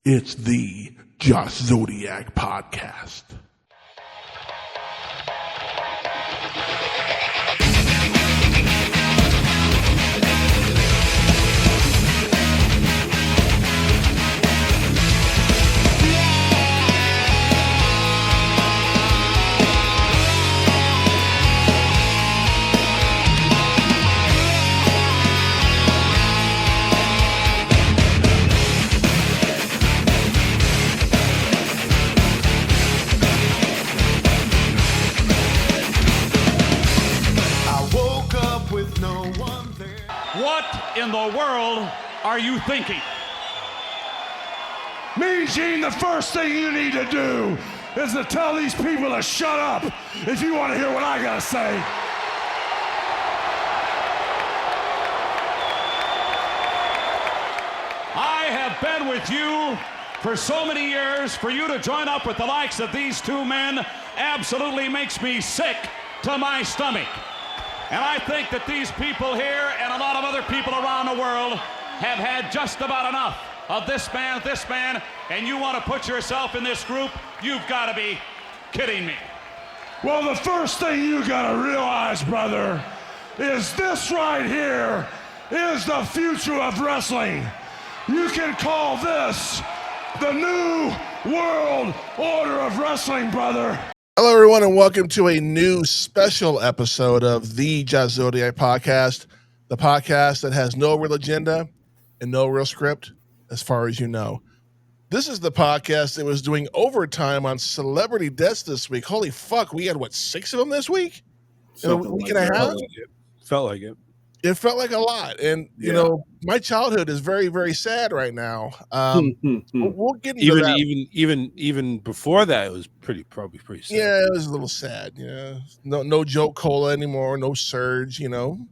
It's the Josh Zodiac Podcast. What in the world are you thinking? Mean Gene, the first thing you need to do is to tell these people to shut up if you want to hear what I gotta say. I have been with you for so many years. For you to join up with the likes of these two men absolutely makes me sick to my stomach. And I think that these people here and a lot of other people around the world have had just about enough of this man, and you want to put yourself in this group? You've got to be kidding me. Well, the first thing you gotta realize, brother, is this right here is the future of wrestling. You can call this the new world order of wrestling, brother. Hello, everyone, and welcome to a new special episode of the Josh Zodiac Podcast, the podcast that has no real agenda and no real script, as far as you know. This is the podcast that was doing overtime on celebrity deaths this week. Holy fuck, we had, 6 of them this week? In a week and a half? Felt like it. It felt like a lot. And, you know, my childhood is very, very sad right now. We'll get into that. Even before that, it was probably pretty sad. Yeah, it was a little sad. Yeah, no Joke Cola anymore. No Surge. You know,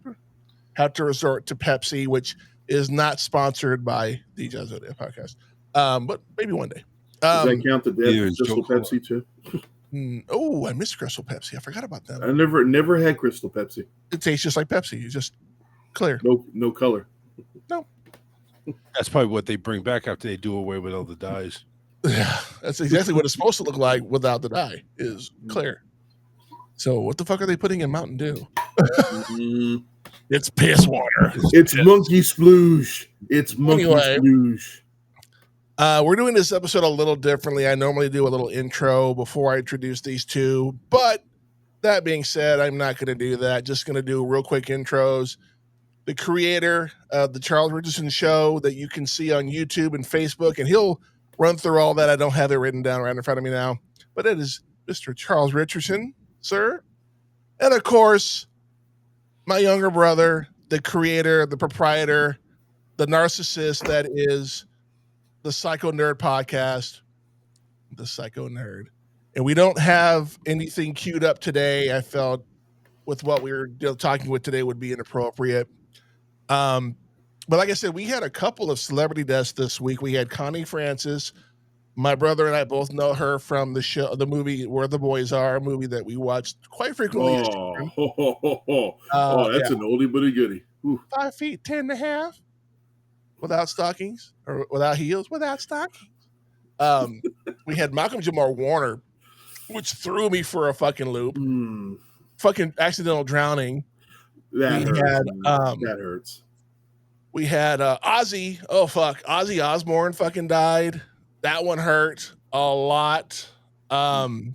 have to resort to Pepsi, which is not sponsored by the Josh Zodiac Podcast. But maybe one day. Does that count the death of Crystal Pepsi too? Oh, I miss Crystal Pepsi. I forgot about that. I never had Crystal Pepsi. It tastes just like Pepsi. It's just clear. No color. No. That's probably what they bring back after they do away with all the dyes. Yeah, that's exactly what it's supposed to look like without the dye, is clear. So what the fuck are they putting in Mountain Dew? It's piss water. It's monkey splooge. It's monkey splooge. We're doing this episode a little differently. I normally do a little intro before I introduce these two, but that being said, I'm not going to do that. Just going to do real quick intros. The creator of the Charles Richardson Show that you can see on YouTube and Facebook, and he'll run through all that. I don't have it written down right in front of me now, but it is Mr. Charles Richardson, sir. And of course, my younger brother, the creator, the proprietor, the narcissist that is the Psycho Nerd Podcast, the Psycho Nerd. And we don't have anything queued up today. I felt with what we were talking with today would be inappropriate. But like I said, we had a couple of celebrity deaths this week. We had Connie Francis. My brother and I both know her from the show, the movie Where the Boys Are, a movie that we watched quite frequently. That's an oldie but a goodie. Ooh. 5 feet 10 and a half without stockings or without heels, without stockings. We had Malcolm Jamal Warner, which threw me for a fucking loop. Fucking accidental drowning. That hurts. We had Ozzy. Oh, fuck. Ozzy Osbourne fucking died. That one hurt a lot. The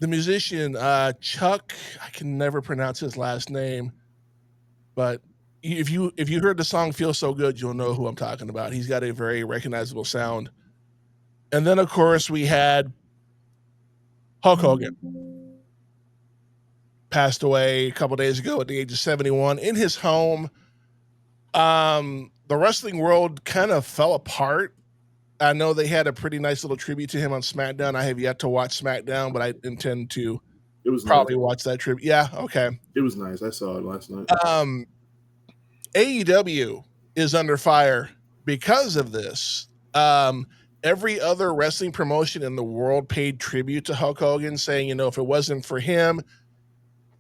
musician, Chuck, I can never pronounce his last name, but if you heard the song Feel So Good, you'll know who I'm talking about. He's got a very recognizable sound. And then, of course, we had Hulk Hogan. Passed away a couple days ago at the age of 71 in his home. The wrestling world kind of fell apart. I know they had a pretty nice little tribute to him on SmackDown. I have yet to watch SmackDown, but I intend to probably watch that tribute. Yeah, okay. It was nice. I saw it last night. AEW is under fire because of this. Every other wrestling promotion in the world paid tribute to Hulk Hogan, saying, if it wasn't for him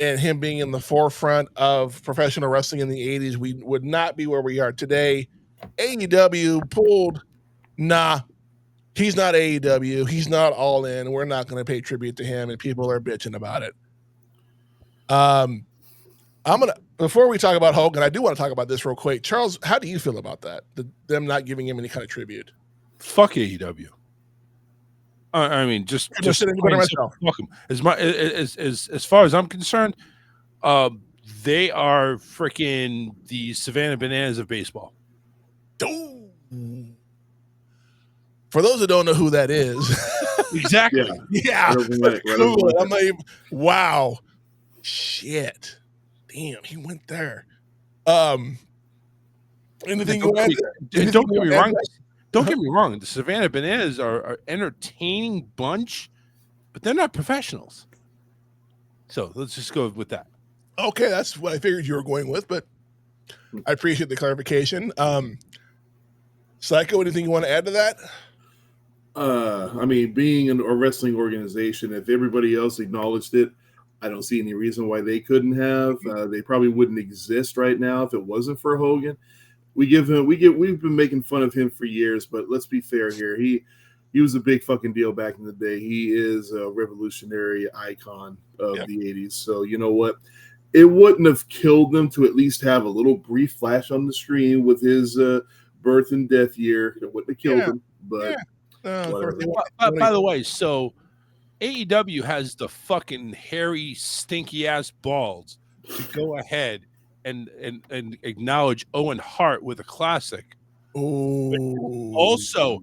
and him being in the forefront of professional wrestling in the 80s, we would not be where we are today. AEW pulled nah, he's not AEW. He's not All In. We're not going to pay tribute to him, and people are bitching about it. Before we talk about Hogan, I do want to talk about this real quick. Charles, how do you feel about that? Them not giving him any kind of tribute? Fuck AEW. I mean, just myself. Fuck them. As far as I'm concerned, they are freaking the Savannah Bananas of baseball. For those that don't know who that is, exactly. Yeah. Cool. I'm like, wow, shit, damn, he went there. Anything you want? Don't get me wrong. Don't get me wrong. The Savannah Bananas are entertaining bunch, but they're not professionals. So let's just go with that. Okay, that's what I figured you were going with, but I appreciate the clarification. Psycho, anything you want to add to that? I mean, being a wrestling organization, if everybody else acknowledged it, I don't see any reason why they couldn't have. They probably wouldn't exist right now if it wasn't for Hogan. We've been making fun of him for years, but let's be fair here. He was a big fucking deal back in the day. He is a revolutionary icon of the 80s. So you know what? It wouldn't have killed them to at least have a little brief flash on the screen with his birth and death year. It wouldn't have killed him, but by the way, so AEW has the fucking hairy, stinky ass balls to go ahead and acknowledge Owen Hart with a classic. Also,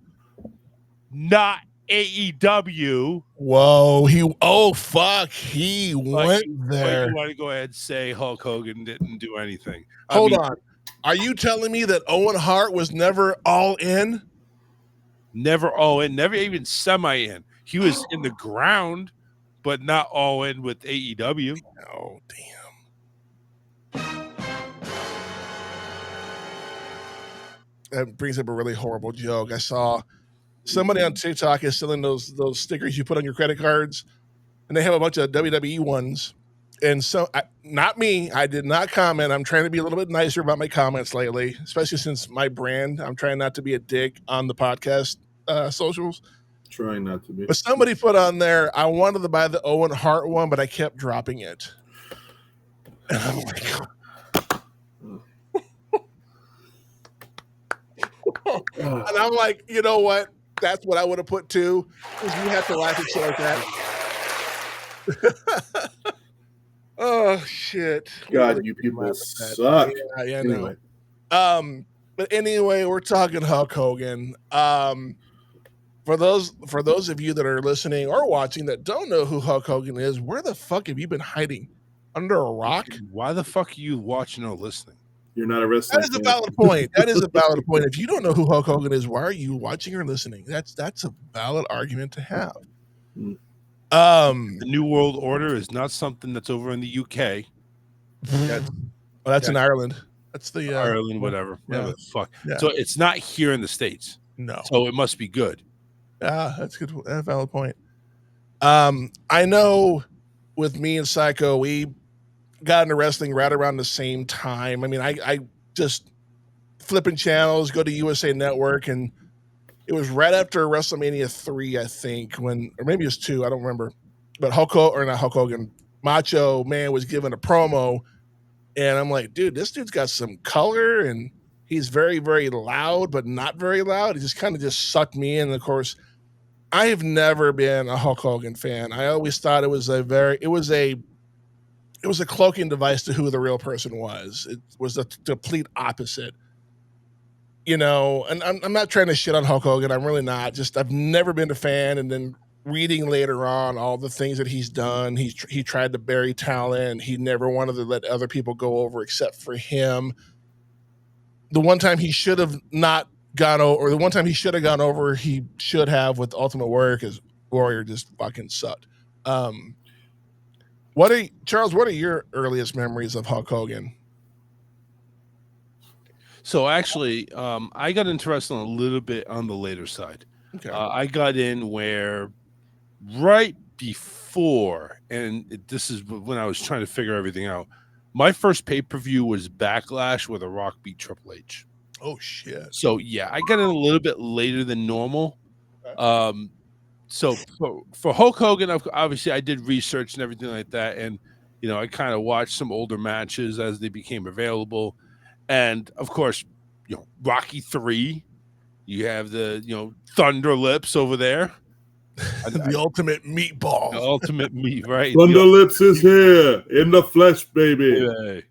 not AEW. Whoa, he went there. You want to go ahead and say Hulk Hogan didn't do anything? Hold on. Are you telling me that Owen Hart was never All In? Never All In, never even semi in. He was in the ground, but not All In with AEW. Oh, damn. That brings up a really horrible joke. I saw somebody on TikTok is selling those stickers you put on your credit cards, and they have a bunch of WWE ones. And so, not me. I did not comment. I'm trying to be a little bit nicer about my comments lately, especially since my brand. I'm trying not to be a dick on the podcast socials. Trying not to be. But somebody put on there, I wanted to buy the Owen Hart one, but I kept dropping it. And I'm like, and I'm like, you know what? That's what I would have put too. Because you have to laugh at shit like that. Oh shit! God, you people suck. Yeah, anyway. No. But anyway, we're talking Hulk Hogan. For those of you that are listening or watching that don't know who Hulk Hogan is, where the fuck have you been hiding? Under a rock? Why the fuck are you watching or listening? You're not a wrestler. That is a valid point. That is a valid point. If you don't know who Hulk Hogan is, why are you watching or listening? That's a valid argument to have. The New World Order is not something that's over in the UK. That's in Ireland. That's the Ireland, whatever. Yeah. Fuck. Yeah. So it's not here in the States. No. So it must be good. That's good. That's a valid point. I know with me and Psycho, we got into wrestling right around the same time. I mean, I just flipping channels, go to USA Network, and it was right after WrestleMania 3, I think, or maybe it was 2, I don't remember. But Macho Man was giving a promo, and I'm like, dude, this dude's got some color, and he's very, very loud, but not very loud. He just kind of just sucked me in. And of course, I have never been a Hulk Hogan fan. I always thought it was a cloaking device to who the real person was. It was the complete opposite. You know, and I'm not trying to shit on Hulk Hogan. I'm really not. Just I've never been a fan. And then reading later on all the things that he's done, he tried to bury talent. He never wanted to let other people go over except for him. The one time he should have not gone over, or the one time he should have gone over, he should have with Ultimate Warrior, because Warrior just fucking sucked. Charles, what are your earliest memories of Hulk Hogan? So actually, I got interested a little bit on the later side. Okay. I got in where right before, and this is when I was trying to figure everything out. My first pay-per-view was Backlash, where The Rock beat Triple H. Oh shit. So yeah, I got it a little bit later than normal. Okay. So for Hulk Hogan, obviously I did research and everything like that, and I kind of watched some older matches as they became available, and of course, Rocky 3. You have the Thunder Lips over there. The ultimate meatball. The ultimate meat, right? Thunder Lips is here in the flesh, baby.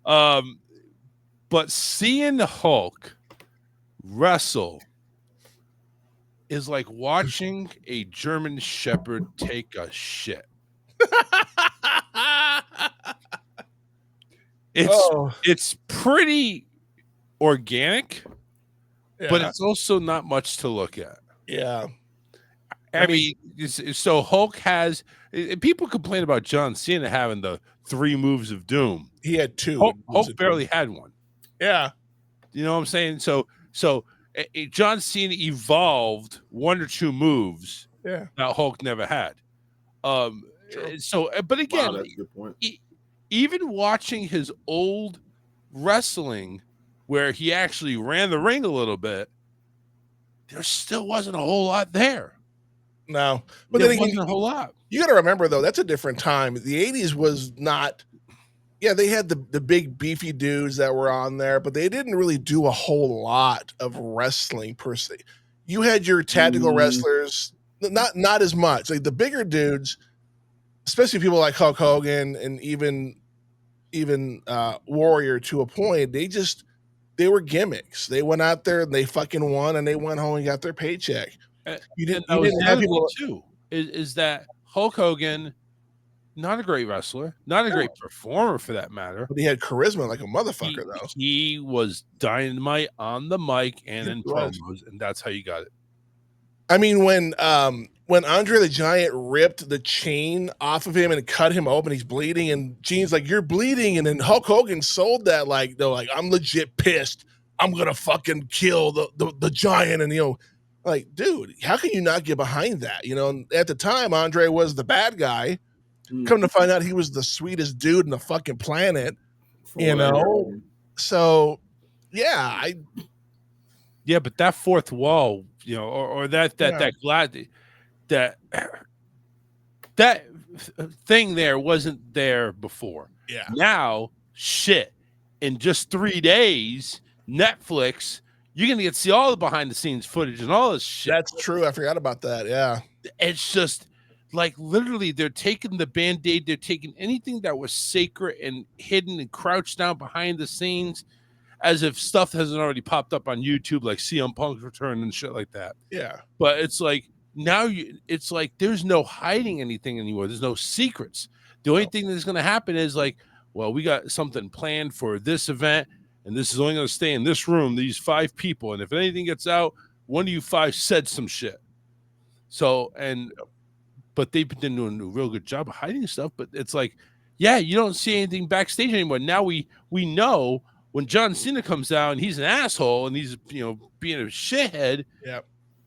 But seeing the Hulk wrestle is like watching a German Shepherd take a shit. It's pretty organic, but it's also not much to look at. Yeah. I mean, so Hulk has people complain about John Cena having the 3 moves of doom. He had 2. Hulk barely had one. Yeah. You know what I'm saying? So John Cena evolved 1 or 2 moves that Hulk never had. But again, wow, that's a good point. Even watching his old wrestling where he actually ran the ring a little bit, there still wasn't a whole lot there. No, but there wasn't a whole lot. You got to remember though, that's a different time. The 80s was not. Yeah, they had the big beefy dudes that were on there, but they didn't really do a whole lot of wrestling per se. You had your tactical wrestlers, not as much. Like the bigger dudes, especially people like Hulk Hogan and even Warrior to a point, they were gimmicks. They went out there and they fucking won and they went home and got their paycheck. You didn't have people too. Is that Hulk Hogan? Not a great wrestler, not a great performer for that matter. But he had charisma like a motherfucker, though. He was dynamite on the mic and in promos, and that's how you got it. I mean, when Andre the Giant ripped the chain off of him and cut him open, he's bleeding, and Gene's like, "You're bleeding," and then Hulk Hogan sold that like, they're like, "I'm legit pissed. I'm gonna fucking kill the giant," and like, dude, how can you not get behind that? At the time, Andre was the bad guy. Come to find out, he was the sweetest dude in the fucking planet. So yeah, but that fourth wall, or that thing there wasn't there before. Yeah. Now, shit, in just 3 days, Netflix, you're gonna get to see all the behind the scenes footage and all this shit. That's true. I forgot about that. Yeah. It's just like literally they're taking the Band-Aid, they're taking anything that was sacred and hidden and crouched down behind the scenes as if stuff hasn't already popped up on YouTube, like CM Punk's return and shit like that. Yeah. But it's like now it's like there's no hiding anything anymore. There's no secrets. The only thing that's going to happen is like, well, we got something planned for this event, and this is only going to stay in this room, these 5 people. And if anything gets out, one of you 5 said some shit. So, but they've been doing a real good job of hiding stuff. But it's like, yeah, you don't see anything backstage anymore. Now we know when John Cena comes out and he's an asshole and he's being a shithead. Yeah,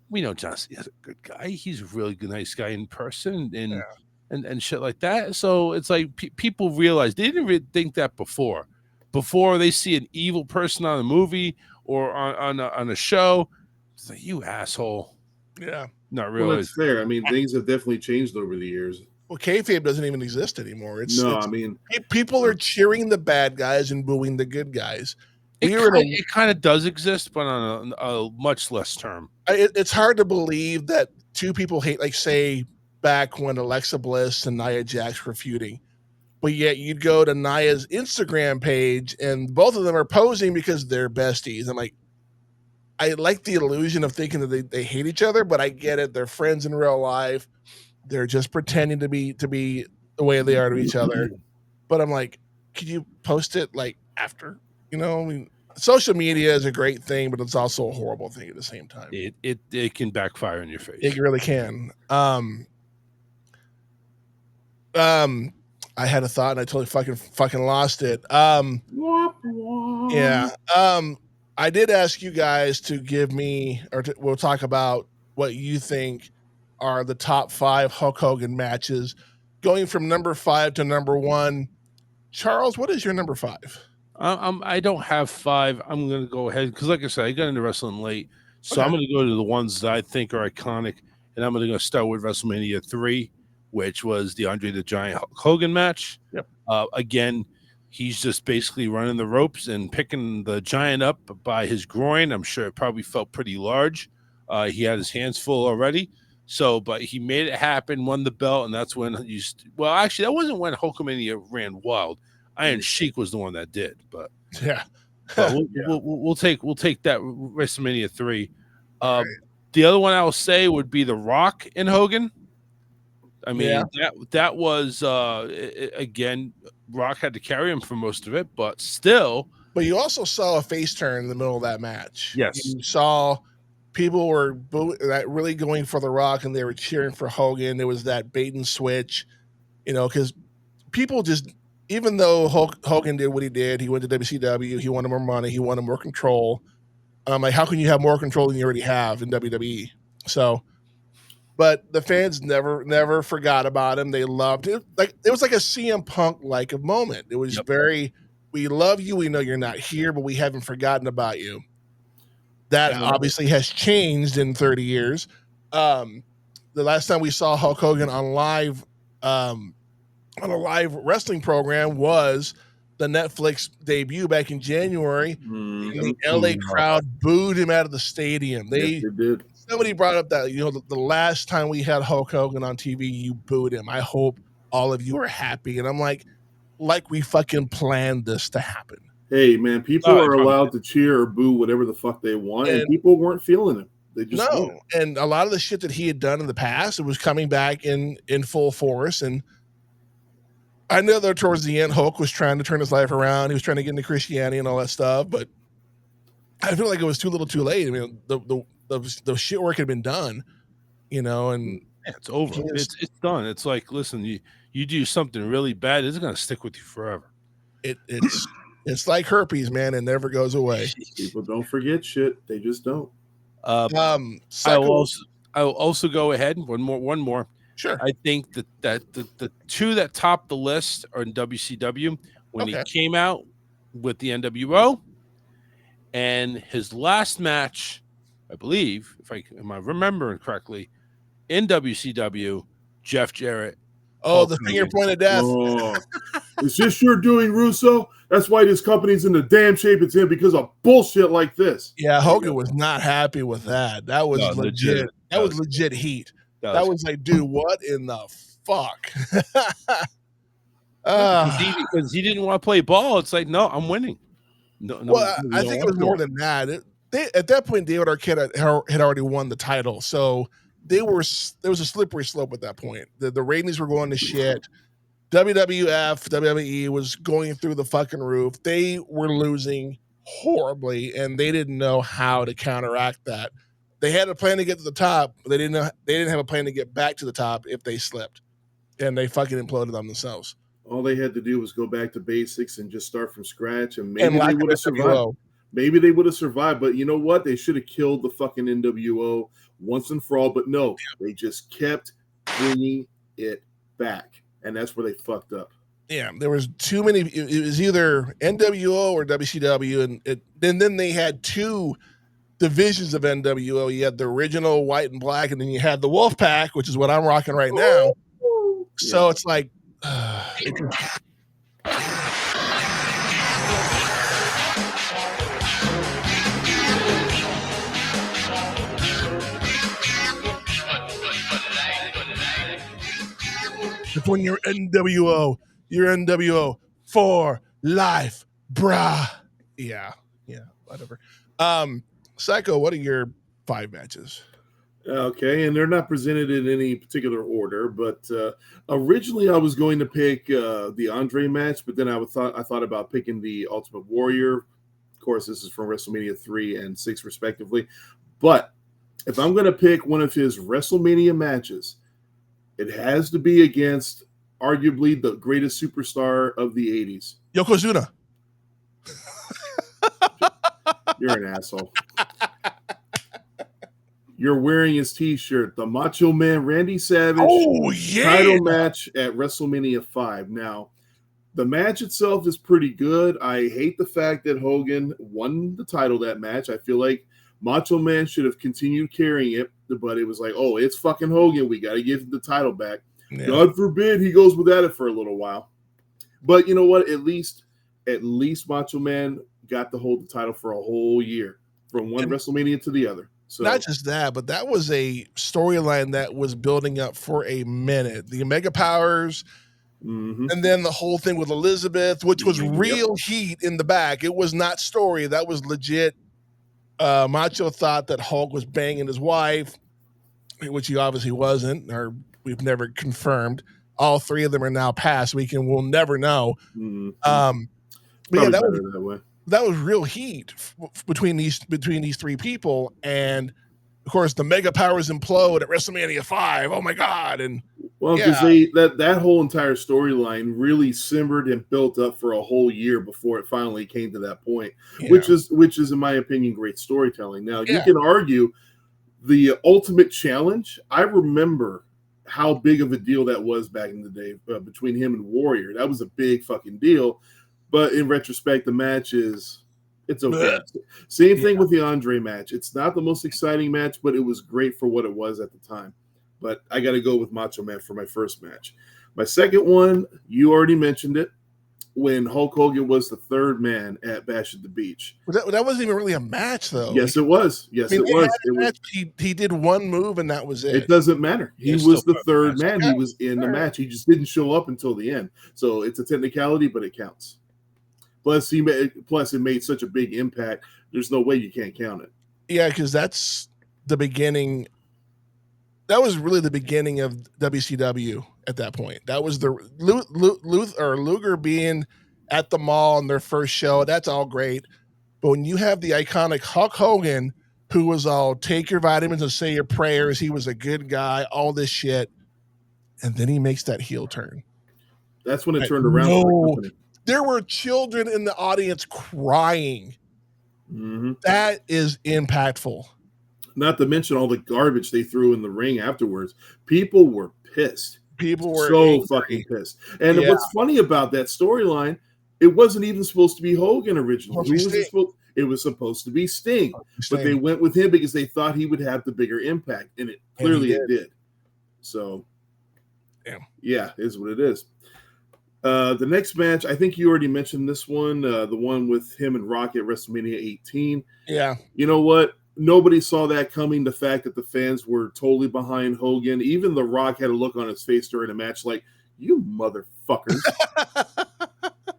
we know John Cena's a good guy. He's a really good, nice guy in person and shit like that. So it's like people realize they didn't really think that before. Before they see an evil person on a movie or on a show, it's like, you asshole. Yeah. Not really. Well, that's fair. I mean, things have definitely changed over the years. Well, kayfabe doesn't even exist anymore. I mean, people are cheering the bad guys and booing the good guys. It kind of does exist, but on a much less term. It's hard to believe that 2 people hate, like, say, back when Alexa Bliss and Nia Jax were feuding, but yet you'd go to Nia's Instagram page and both of them are posing because they're besties. I'm like, I like the illusion of thinking that they hate each other, but I get it. They're friends in real life. They're just pretending to be the way they are to each other. But I'm like, could you post it like after? I mean, social media is a great thing, but it's also a horrible thing at the same time. It can backfire in your face. It really can. I had a thought and I totally fucking lost it. Yeah. I did ask you guys to give me, we'll talk about what you think are the top 5 Hulk Hogan matches, going from number 5 to number 1. Charles, what is your number 5? I don't have 5. I'm gonna go ahead because, like I said, I got into wrestling late, so I'm gonna go to the ones that I think are iconic, and I'm gonna go start with WrestleMania 3, which was the Andre the Giant Hulk Hogan match. Yep. Again, he's just basically running the ropes and picking the Giant up by his groin. I'm sure it probably felt pretty large. He had his hands full already. So, but he made it happen, won the belt, and that's when well, actually, that wasn't when Hulkamania ran wild. Iron Sheik was the one that did, but Yeah. we'll take that WrestleMania 3. Right. The other one I'll say would be The Rock and Hogan. I mean, Yeah. that was again, Rock had to carry him for most of it, but still. But you also saw a face turn in the middle of that match. Yes. You saw people were really going for The Rock and they were cheering for Hogan. There was that bait and switch, because people just, even though Hogan did what he did, he went to WCW, he wanted more money, he wanted more control. Like, how can you have more control than you already have in WWE? So, but the fans never forgot about him. They loved it. Like, it was like a CM Punk like a moment. It was very, we love you. We know you're not here, but we haven't forgotten about you. That obviously has changed in 30 years. The last time we saw Hulk Hogan on a live wrestling program was the Netflix debut back in January. And the LA crowd booed him out of the stadium. Yes, they did. Somebody brought up that, the last time we had Hulk Hogan on TV, you booed him. I hope all of you are happy. And I'm like we fucking planned this to happen. Hey, man, people are allowed to cheer or boo whatever the fuck they want, and people weren't feeling it. They just weren't. And a lot of the shit that he had done in the past, it was coming back in full force. And I know that towards the end, Hulk was trying to turn his life around. He was trying to get into Christianity and all that stuff, but I feel like it was too little too late. I mean, the shit work had been done, and it's over. It's done. It's like, listen, you do something really bad, it's going to stick with you forever. It's like herpes, man. It never goes away. People don't forget shit. They just don't. I'll also go ahead. One more. Sure. I think that the two that top the list are in WCW when he came out with the NWO, and his last match, I believe, am I remembering correctly, in WCW, Jeff Jarrett. Oh, the finger pointed death. Oh. Is this your doing, Russo? That's why this company's in the damn shape it's in, because of bullshit like this. Yeah, Hogan was not happy with that. That was legit. That was legit heat. That was like, dude, what in the fuck? Because he didn't want to play ball. It's like, no, I'm winning. I think it was more than that. At that point, David Arquette had already won the title, so there was a slippery slope at that point. The ratings were going to shit. WWF, WWE was going through the fucking roof. They were losing horribly, and they didn't know how to counteract that. They had a plan to get to the top, but they didn't have a plan to get back to the top if they slipped, and they fucking imploded on themselves. All they had to do was go back to basics and just start from scratch, and maybe they would have survived. NWO. Maybe they would have survived, but you know what? They should have killed the fucking NWO once and for all. But no, they just kept bringing it back, and that's where they fucked up. Yeah, there was too many. It was either NWO or WCW, and then they had two divisions of NWO. You had the original white and black, and then you had the Wolf Pack, which is what I'm rocking right now. So it's like, when you're NWO for life, brah. Yeah, whatever. Psycho, what are your 5 matches? Okay, and they're not presented in any particular order, but originally I was going to pick the Andre match, but then I thought about picking the Ultimate Warrior. Of course, this is from WrestleMania 3 and 6, respectively. But if I'm going to pick one of his WrestleMania matches, it has to be against arguably the greatest superstar of the 80s. Yokozuna. You're an asshole. You're wearing his T-shirt, the Macho Man Randy Savage title match at WrestleMania 5. Now, The match itself is pretty good. I hate the fact that Hogan won the title that match. I feel like Macho Man should have continued carrying it, but it was like, oh, it's fucking Hogan. We got to give him the title back. Yeah. God forbid he goes without it for a little while. But you know what? At least Macho Man got to hold the title for a whole year, from one WrestleMania to the other. So not just that, but that was a storyline that was building up for a minute. The Mega Powers. Mm-hmm. And then the whole thing with Elizabeth, which was real heat in the back. It was not story. That was legit. Macho thought that Hulk was banging his wife, which he obviously wasn't, or we've never confirmed. All three of them are now passed. We'll never know. Mm-hmm. But yeah, that was real heat between these three people. And of course, the Mega Powers implode at WrestleMania 5. Oh my God! And well, because that whole entire storyline really simmered and built up for a whole year before it finally came to that point, which is in my opinion great storytelling. Now you can argue the Ultimate Challenge. I remember how big of a deal that was back in the day between him and Warrior. That was a big fucking deal. But in retrospect, the match it's okay. Same thing with the Andre match. It's not the most exciting match, but it was great for what it was at the time. But I got to go with Macho Man for my first match. My second one, you already mentioned it, when Hulk Hogan was the third man at Bash at the Beach. That wasn't even really a match, though. Yes, it was. Yes, it was. He did one move, and that was it. It doesn't matter. He was the third man. Okay. He was in the match. He just didn't show up until the end. So it's a technicality, but it counts. Plus, it made such a big impact. There's no way you can't count it. Yeah, because that's the beginning. That was really the beginning of WCW at that point. That was the Luger being at the mall on their first show. That's all great. But when you have the iconic Hulk Hogan, who was all take your vitamins and say your prayers, he was a good guy, all this shit, and then he makes that heel turn. That's when it turned around for the company. There were children in the audience crying. Mm-hmm. That is impactful. Not to mention all the garbage they threw in the ring afterwards. People were pissed. People were so angry. Fucking pissed. And what's funny about that storyline, it wasn't even supposed to be Hogan originally. It was supposed to be Sting. But they went with him because they thought he would have the bigger impact. And it clearly did. So, yeah, is what it is. The next match, I think you already mentioned this one, the one with him and Rock at WrestleMania 18. Yeah. You know what? Nobody saw that coming. The fact that the fans were totally behind Hogan. Even The Rock had a look on his face during the match like, you motherfuckers.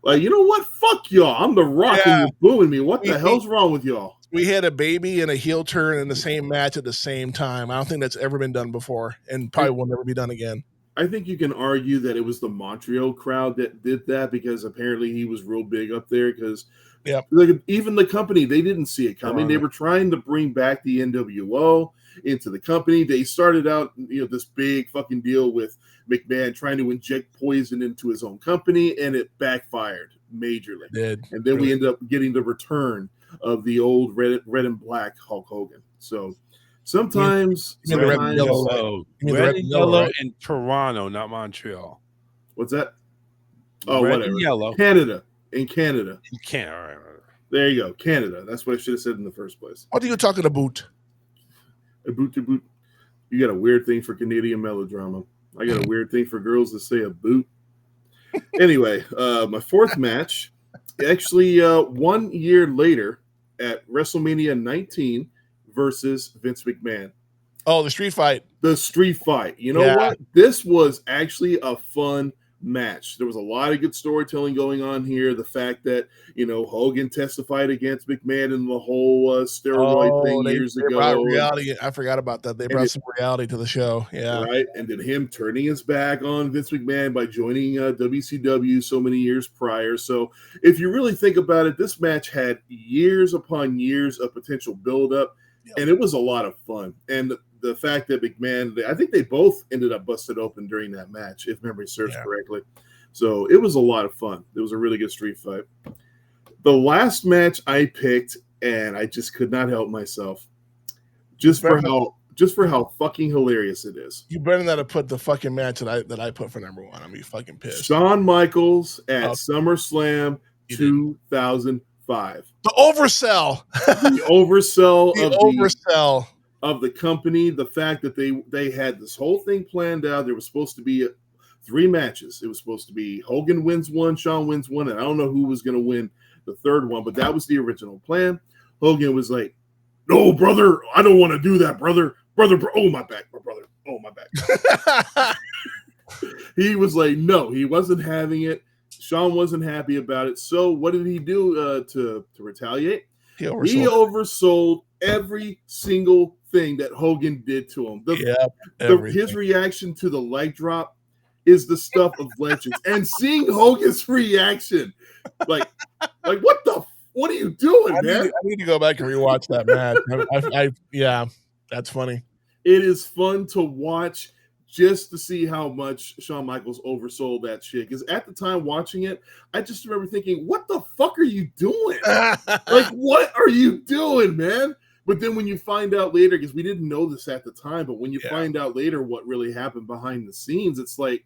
Like, you know what? Fuck y'all. I'm The Rock and you're booing me. What the hell's wrong with y'all? We had a baby and a heel turn in the same match at the same time. I don't think that's ever been done before and probably will never be done again. I think you can argue that it was the Montreal crowd that did that because apparently he was real big up there because even the company, they didn't see it coming. They were trying to bring back the NWO into the company. They started out, this big fucking deal with McMahon trying to inject poison into his own company, and it backfired majorly. And then we ended up getting the return of the old red and black Hulk Hogan. So sometimes red and yellow in Toronto, not Montreal. What's that? Oh, red whatever. And yellow. Canada. In Canada. All right. There you go. Canada. That's what I should have said in the first place. What are you talking about? A boot to boot. You got a weird thing for Canadian melodrama. I got a weird thing for girls that say a boot. Anyway, my fourth match, actually 1 year later at WrestleMania 19 versus Vince McMahon. Oh, the street fight. The street fight. You know what? This was actually a fun match. There was a lot of good storytelling going on here. The fact that, Hogan testified against McMahon and the whole steroid thing years ago. Reality. I forgot about that. They brought some reality to the show. Yeah. Right. And then him turning his back on Vince McMahon by joining WCW so many years prior. So if you really think about it, this match had years upon years of potential buildup. And it was a lot of fun. And the fact that McMahon, I think they both ended up busted open during that match, if memory serves correctly. So it was a lot of fun. It was a really good street fight. The last match I picked, and I just could not help myself, just for just for how fucking hilarious it is. You better not have put the fucking match that I put for number 1. I'm gonna be fucking pissed. Shawn Michaels at SummerSlam 2005. The oversell. The oversell oversell of the company. The fact that they had this whole thing planned out. There was supposed to be 3 matches. It was supposed to be Hogan wins 1, Shawn wins 1, and I don't know who was going to win the third one, but that was the original plan. Hogan was like, "No, brother, I don't want to do that, brother. Oh, my back, my brother. Oh, my back." He was like, no, he wasn't having it. Shawn wasn't happy about it. So what did he do to retaliate? He oversold every single thing that Hogan did to him. His reaction to the leg drop is the stuff of legends. And seeing Hogan's reaction, like what are you doing, man? I need to go back and rewatch that match. Yeah, that's funny. It is fun to watch just to see how much Shawn Michaels oversold that shit. Because at the time watching it, I just remember thinking, what the fuck are you doing? Like, what are you doing, man? But then when you find out later, because we didn't know this at the time, but when you find out later what really happened behind the scenes, it's like,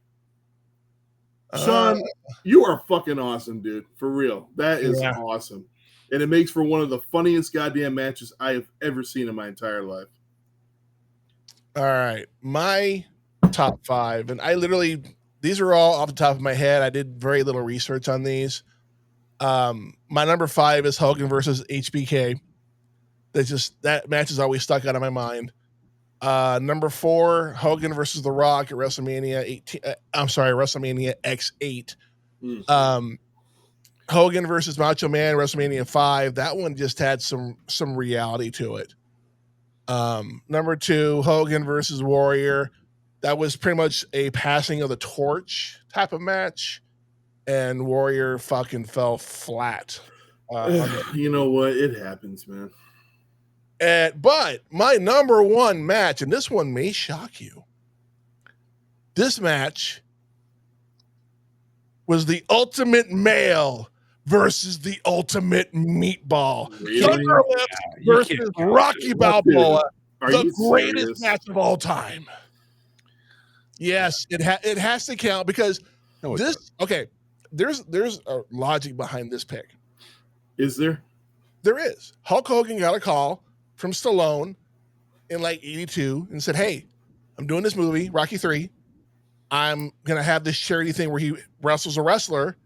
Shawn, you are fucking awesome, dude. For real. That is awesome. And it makes for one of the funniest goddamn matches I have ever seen in my entire life. All right. My top 5, and I literally, these are all off the top of my head. I did very little research on these. My number 5 is Hogan versus HBK. That match is always stuck out of my mind. Number 4, Hogan versus The Rock at WrestleMania 18. WrestleMania X8. Hogan versus Macho Man WrestleMania 5. That one just had some reality to it. Number 2, Hogan versus Warrior. That was pretty much a passing of the torch type of match, and Warrior fucking fell flat. You know what? It happens, man. But my number 1 match, and this one may shock you, this match was the Ultimate Male versus the Ultimate Meatball. Really? Thunder Lips versus Rocky Balboa, the greatest match of all time. Yes, it has to count because there's a logic behind this pick. Is there? There is. Hulk Hogan got a call from Stallone in like 82 and said, "Hey, I'm doing this movie, Rocky 3. I'm going to have this charity thing where he wrestles a wrestler.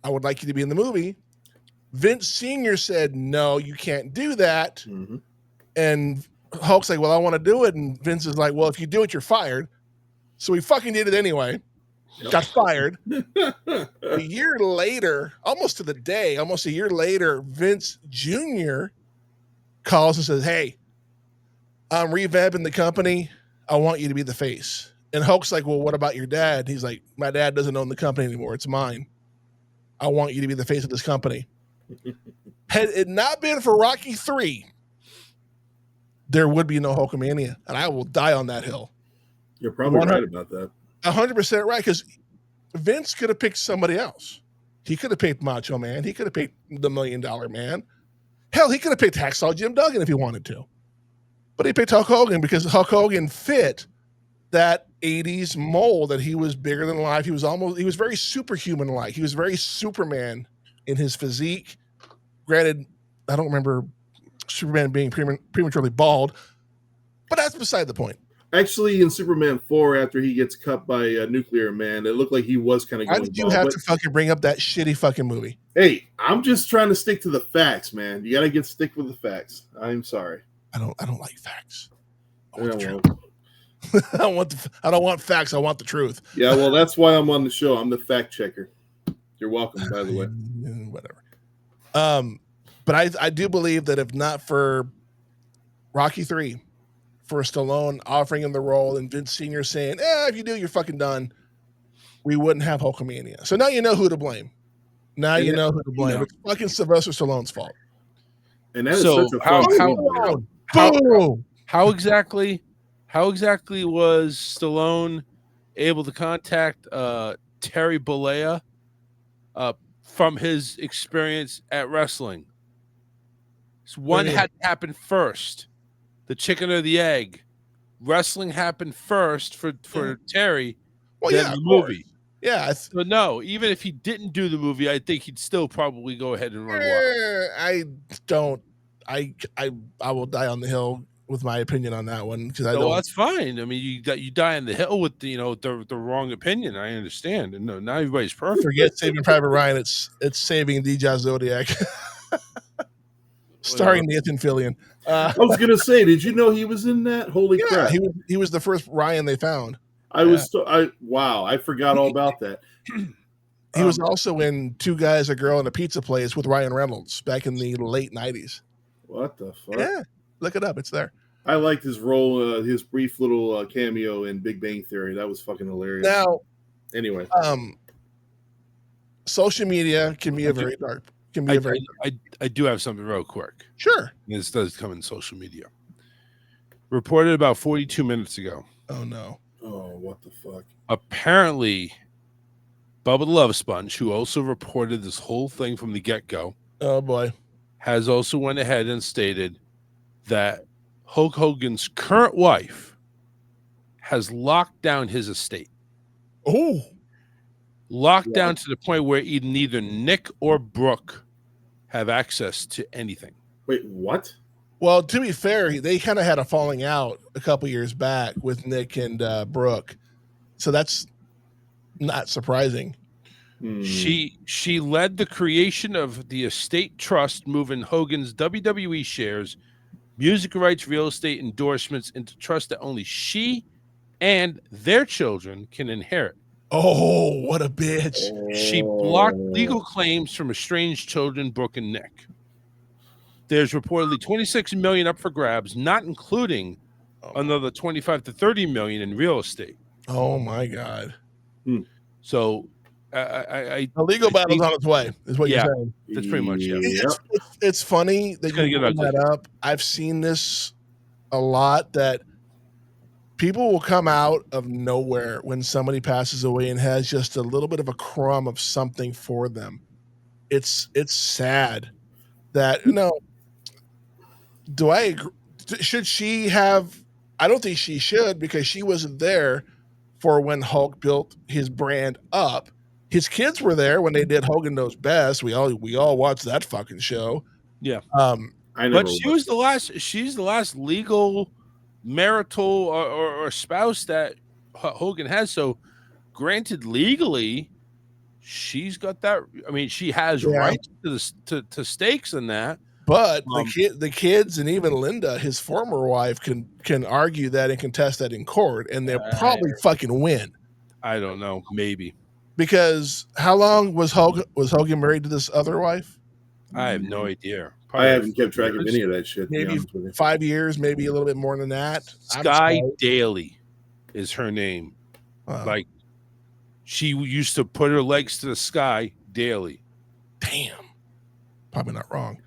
I would like you to be in the movie." Vince Sr. said, "No, you can't do that." Mm-hmm. And Hulk's like, "Well, I want to do it." And Vince is like, "Well, if you do it, you're fired." So he fucking did it anyway. Yep. Got fired. A year later, almost a year later, Vince Jr. calls and says, "Hey, I'm revamping the company. I want you to be the face." And Hulk's like, "Well, what about your dad?" He's like, "My dad doesn't own the company anymore. It's mine. I want you to be the face of this company." Had it not been for Rocky 3, there would be no Hulkamania, and I will die on that hill. You're probably right about that. 100% right, because Vince could have picked somebody else. He could have picked Macho Man. He could have picked the $1 Million Man. Hell, he could have picked Hacksaw Jim Duggan if he wanted to. But he picked Hulk Hogan because Hulk Hogan fit that 80s mold that he was bigger than life. He was very superhuman-like. He was very Superman in his physique. Granted, I don't remember Superman being prematurely bald, but that's beside the point. Actually, in Superman 4, after he gets cut by Nuclear Man, it looked like he was kind of going. Why did you have to fucking bring up that shitty fucking movie? Hey, I'm just trying to stick to the facts, man. You got to stick with the facts. I'm sorry. I don't like facts. I want the truth. I don't want facts. I want the truth. Yeah, well, that's why I'm on the show. I'm the fact checker. You're welcome, by the way. Whatever. But I do believe that if not for Rocky 3, for Stallone offering him the role and Vince Sr. saying, if you do, you're fucking done, we wouldn't have Hulkamania. So now you know who to blame. It's fucking Sylvester Stallone's fault. And that is such a how exactly was Stallone able to contact Terry Bollea from his experience at wrestling? So one had to happen first. The chicken or the egg. wrestling happened first for Terry Well, than yeah, the of course. movie. Yeah, So no, even if he didn't do the movie, I think he'd still probably go ahead and run wild. I don't. I will die on the hill with my opinion on that one because I So don't. that's fine. I mean, you die on the hill with the wrong opinion. I understand, and no, not everybody's perfect. Forget Saving Private Ryan. It's saving Dija Zodiac, starring Nathan Fillion. I was gonna say, did you know he was in that? Holy crap! He was the first Ryan they found. Wow, I forgot all about that. He was also in Two Guys, a Girl, and a Pizza Place with Ryan Reynolds back in the late 90s. What the fuck? Yeah, look it up. It's there. I liked his role, his brief little cameo in Big Bang Theory. That was fucking hilarious. Now, anyway, social media can be a very dark. I do have something real quick. Sure. This does come in social media. Reported about 42 minutes ago. Oh no. Oh, what the fuck? Apparently, Bubba the Love Sponge, who also reported this whole thing from the get-go, oh boy, has also went ahead and stated that Hulk Hogan's current wife has locked down his estate. Oh, locked down to the point where neither Nick or Brooke have access to anything. Wait, what? Well, to be fair, they kind of had a falling out a couple years back with Nick and Brooke, so that's not surprising. She led the creation of the estate trust, moving Hogan's WWE shares, music rights, real estate endorsements into trust that only she and their children can inherit. Oh, what a bitch. She blocked legal claims from estranged children, Brooke and Nick. There's reportedly $26 million up for grabs, not including another $25 to $30 million in real estate. Oh my God. So a legal battle's on its way, is what you're saying. That's pretty much it. It's funny that you bring that up. I've seen this a lot, that people will come out of nowhere when somebody passes away and has just a little bit of a crumb of something for them. It's sad that, do I agree? Should she have? I don't think she should, because she wasn't there for when Hulk built his brand up. His kids were there when they did Hogan Knows Best. We all watched that fucking show. Yeah. But she was the last. She's the last legal marital or spouse that Hogan has. So, granted, legally, she's got that. I mean, she has rights to stakes in that. But the kids and even Linda, his former wife, can argue that and contest that in court, and they'll probably fucking win. I don't know, maybe. Because how long was Hogan married to this other wife? I have no idea. Probably I haven't kept track of any of that shit. Maybe 5 years, maybe a little bit more than that. Sky Daly is her name. Like, she used to put her legs to the sky daily. Damn. Probably not wrong.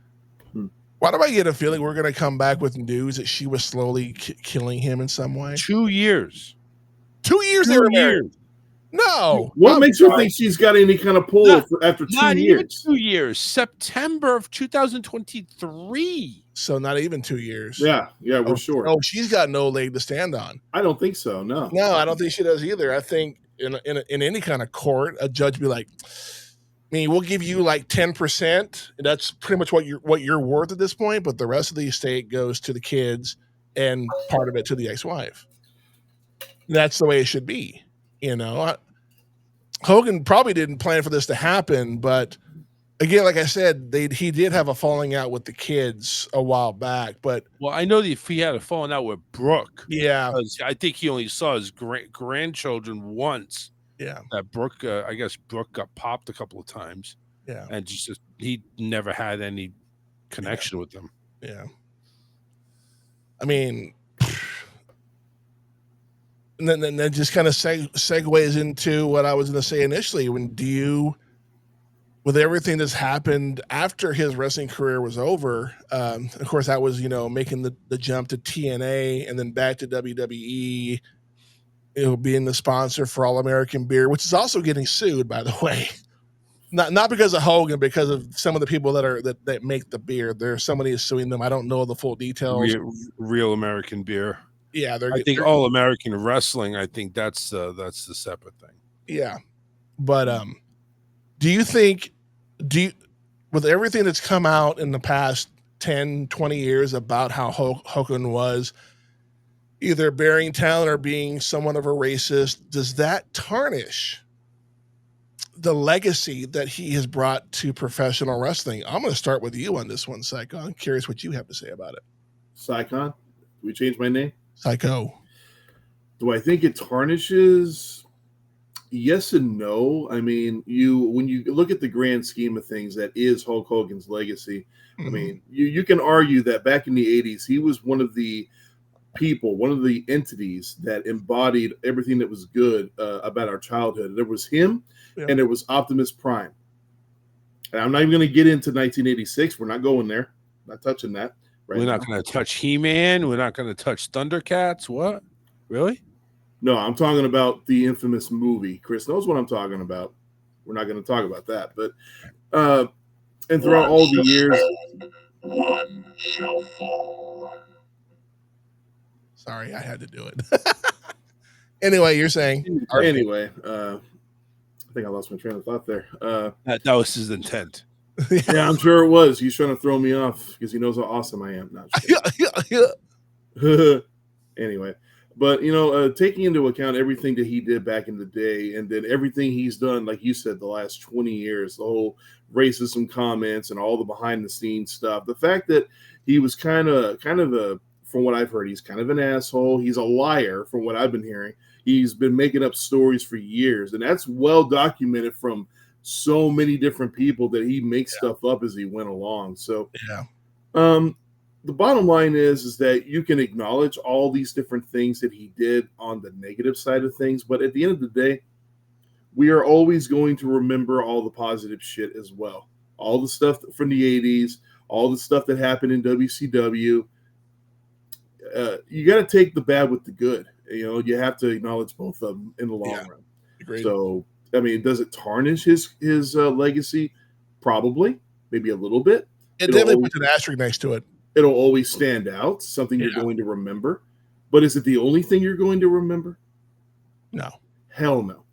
Why do I get a feeling we're going to come back with news that she was slowly killing him in some way? 2 years. 2 years they were married. No. What makes her think she's got any kind of pull after 2 years? Not even 2 years. September of 2023. So not even 2 years. Yeah, we're short. Oh, she's got no leg to stand on. I don't think so. No, I don't think she does either. I think in any kind of court, a judge would be like, I mean, we'll give you like 10%. That's pretty much what you're worth at this point. But the rest of the estate goes to the kids, and part of it to the ex-wife. That's the way it should be. Hogan probably didn't plan for this to happen, but again, like I said, he did have a falling out with the kids a while back. But I know that if he had a falling out with Brooke, I think he only saw his grandchildren once. Yeah, that Brooke, I guess Brooke got popped a couple of times. Yeah, and just he never had any connection with them. Yeah, I mean, and then that just kind of segues into what I was going to say initially. With everything that's happened after his wrestling career was over, of course, that was making the jump to TNA and then back to WWE. Being the sponsor for All American Beer, which is also getting sued, by the way. Not because of Hogan, because of some of the people that make the beer. There's somebody is suing them. I don't know the full details. Real American Beer. Yeah, I think All American Wrestling. I think that's the separate thing. Yeah, but do you think with everything that's come out in the past 10, 20 years about how Hogan was either bearing talent or being somewhat of a racist, does that tarnish the legacy that he has brought to professional wrestling? I'm going to start with you on this one, Psycho. I'm curious what you have to say about it. Psychon? We changed my name? Psycho. Do I think it tarnishes? Yes and no. I mean, when you look at the grand scheme of things, that is Hulk Hogan's legacy. Mm-hmm. I mean, you can argue that back in the 80s, he was one of the people, one of the entities that embodied everything that was good about our childhood. There was him, and there was Optimus Prime. And I'm not even going to get into 1986. We're not going there. Not touching that. We're not going to touch He-Man. We're not going to touch Thundercats. What? Really? No, I'm talking about the infamous movie. Chris knows what I'm talking about. We're not going to talk about that. But and throughout all the years, one shall fall. Sorry, I had to do it. Anyway, you're saying. Anyway, I think I lost my train of thought there. That was his intent. Yeah, I'm sure it was. He's trying to throw me off because he knows how awesome I am. Not anyway, but taking into account everything that he did back in the day, and then everything he's done, like you said, the last 20 years, the whole racism comments and all the behind the scenes stuff, the fact that he was kind of a, from what I've heard, he's kind of an asshole. He's a liar, from what I've been hearing. He's been making up stories for years, and that's well documented from so many different people that he makes stuff up as he went along. So, the bottom line is that you can acknowledge all these different things that he did on the negative side of things, but at the end of the day, we are always going to remember all the positive shit as well. All the stuff from the 80s, all the stuff that happened in WCW. You got to take the bad with the good. You have to acknowledge both of them in the long run. Agreed. So, I mean, does it tarnish his legacy? Probably, maybe a little bit. It definitely puts an asterisk next to it. It'll always stand out, something you're going to remember. But is it the only thing you're going to remember? No. Hell no.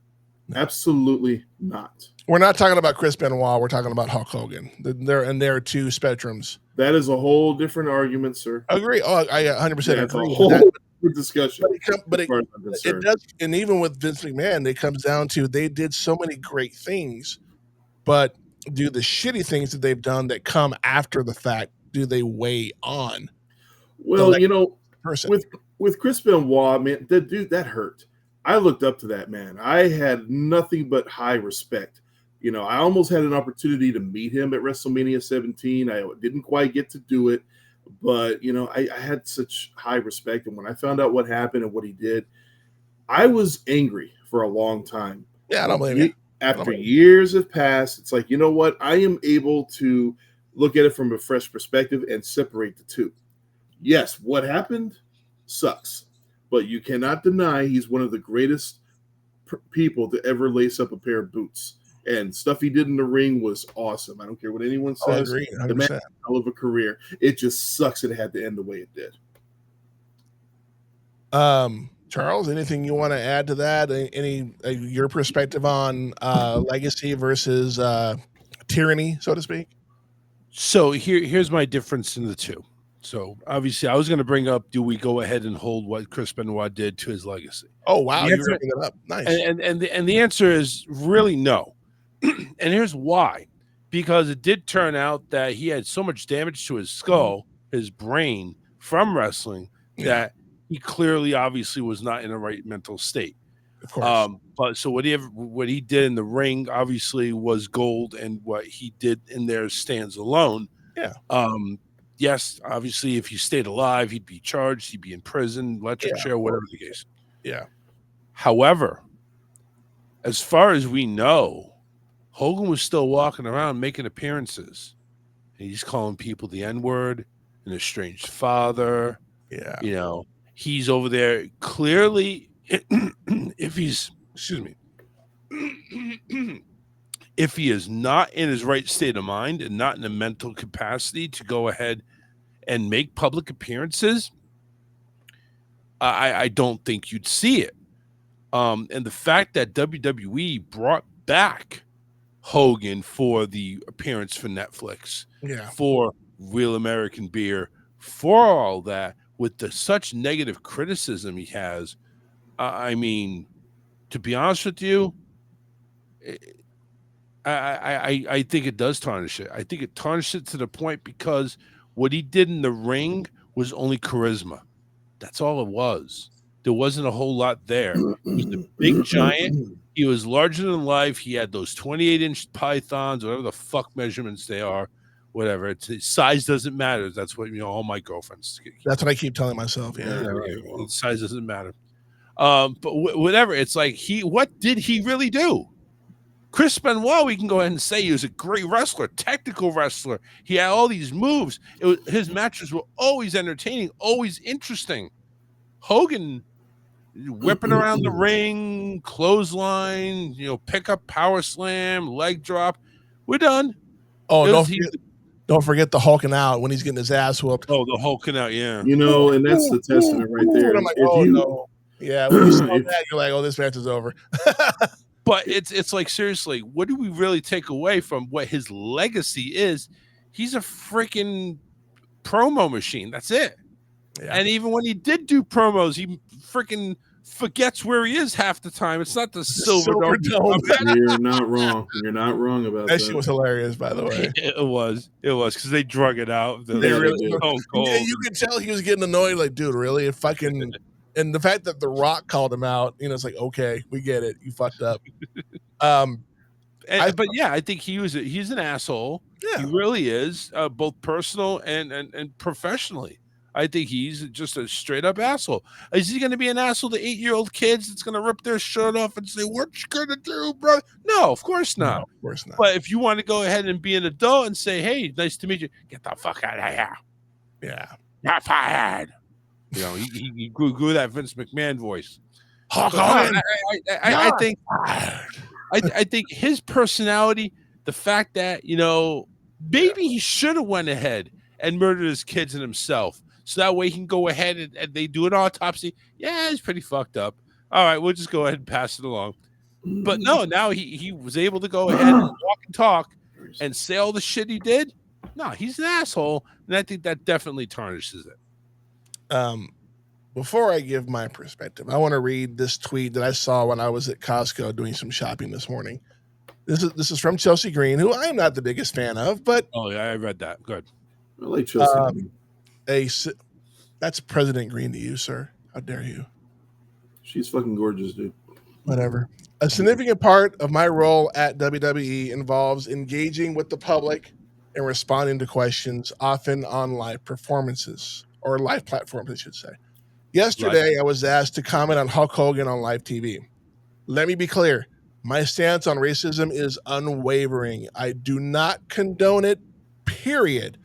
Absolutely not. We're not talking about Chris Benoit. We're talking about Hulk Hogan. There are two spectrums. That is a whole different argument, sir. Agree. Oh, I 100% agree. A whole discussion. But it does, and even with Vince McMahon, it comes down to they did so many great things, but do the shitty things that they've done that come after the fact, do they weigh on? Well, with Chris Benoit, man, that hurt. I looked up to that man. I had nothing but high respect. I almost had an opportunity to meet him at WrestleMania 17. I didn't quite get to do it, but I had such high respect. And when I found out what happened and what he did, I was angry for a long time. Yeah, I don't blame you. After years have passed, it's like, you know what? I am able to look at it from a fresh perspective and separate the two. Yes, what happened sucks, but you cannot deny he's one of the greatest people to ever lace up a pair of boots. And stuff he did in the ring was awesome. I don't care what anyone says. I agree, the man had a hell of a career. It just sucks it had to end the way it did. Charles, anything you want to add to that? Any your perspective on legacy versus tyranny, so to speak? So here's my difference in the two. So obviously, I was going to bring up: do we go ahead and hold what Chris Benoit did to his legacy? Oh wow, you're bringing it up. Nice. And the answer is really no. And here's why: because it did turn out that he had so much damage to his skull, his brain from wrestling, that he clearly, obviously, was not in the right mental state. Of course. But so what he did in the ring obviously was gold, and what he did in there stands alone. Yeah. Yes, obviously, if he stayed alive, he'd be charged, he'd be in prison, electric chair, whatever the case. Yeah. However, as far as we know, Hogan was still walking around making appearances. And he's calling people the N-word, an estranged father. Yeah. He's over there clearly. If he's, if he is not in his right state of mind and not in a mental capacity to go ahead and make public appearances, I don't think you'd see it. And the fact that WWE brought back Hogan for the appearance for Netflix, for Real American Beer, for all that, with such negative criticism he has, I mean, to be honest with you, I think it does tarnish it. I think it tarnished it to the point because what he did in the ring was only charisma. That's all it was. There wasn't a whole lot there. He was a big giant. He was larger than life. He had those 28-inch pythons, whatever the fuck measurements they are, whatever. Size doesn't matter. That's what all my girlfriends. That's what I keep telling myself. Yeah, right. Size doesn't matter. But whatever. It's like what did he really do? Chris Benoit, we can go ahead and say he was a great wrestler, technical wrestler. He had all these moves. His matches were always entertaining, always interesting. Hogan whipping around the ring, clothesline, pick up, power slam, leg drop. We're done. Oh, don't forget the hulking out when he's getting his ass whooped. Oh, the hulking out, yeah. And that's the testament right there. I'm like, no. Yeah, when you saw that, you're like, oh, this match is over. But it's like, seriously, what do we really take away from what his legacy is? He's a freaking promo machine. That's it. Yeah. And even when he did do promos, he freaking forgets where he is half the time. It's not the Silver Dome. You're not wrong. You're not wrong about that. That shit was hilarious, by the way. It was because they drug it out. They really did. Yeah, you could tell he was getting annoyed. Like, dude, really? And the fact that The Rock called him out, it's like, okay, we get it. You fucked up. I think he's an asshole. Yeah. He really is, both personal and professionally. I think he's just a straight up asshole. Is he going to be an asshole to 8-year-old kids that's going to rip their shirt off and say, "What you going to do, bro?" No, of course not. No, of course not. But if you want to go ahead and be an adult and say, "Hey, nice to meet you," get the fuck out of here. Yeah, not fired. He grew that Vince McMahon voice. Hulk Hogan. I think his personality, the fact that maybe he should have went ahead and murdered his kids and himself, so that way he can go ahead and they do an autopsy. Yeah, he's pretty fucked up. All right, we'll just go ahead and pass it along. But no, now he was able to go ahead and walk and talk and say all the shit he did. No, he's an asshole, and I think that definitely tarnishes it. Before I give my perspective, I want to read this tweet that I saw when I was at Costco doing some shopping this morning. This is from Chelsea Green, who I'm not the biggest fan of, but yeah, I read that. Good. I like Chelsea. That's President Green to you, sir. How dare you? She's fucking gorgeous, dude. Whatever. A significant part of my role at WWE involves engaging with the public and responding to questions, often on live performances or live platforms, I should say. Yesterday, I was asked to comment on Hulk Hogan on live TV. Let me be clear. My stance on racism is unwavering. I do not condone it, period.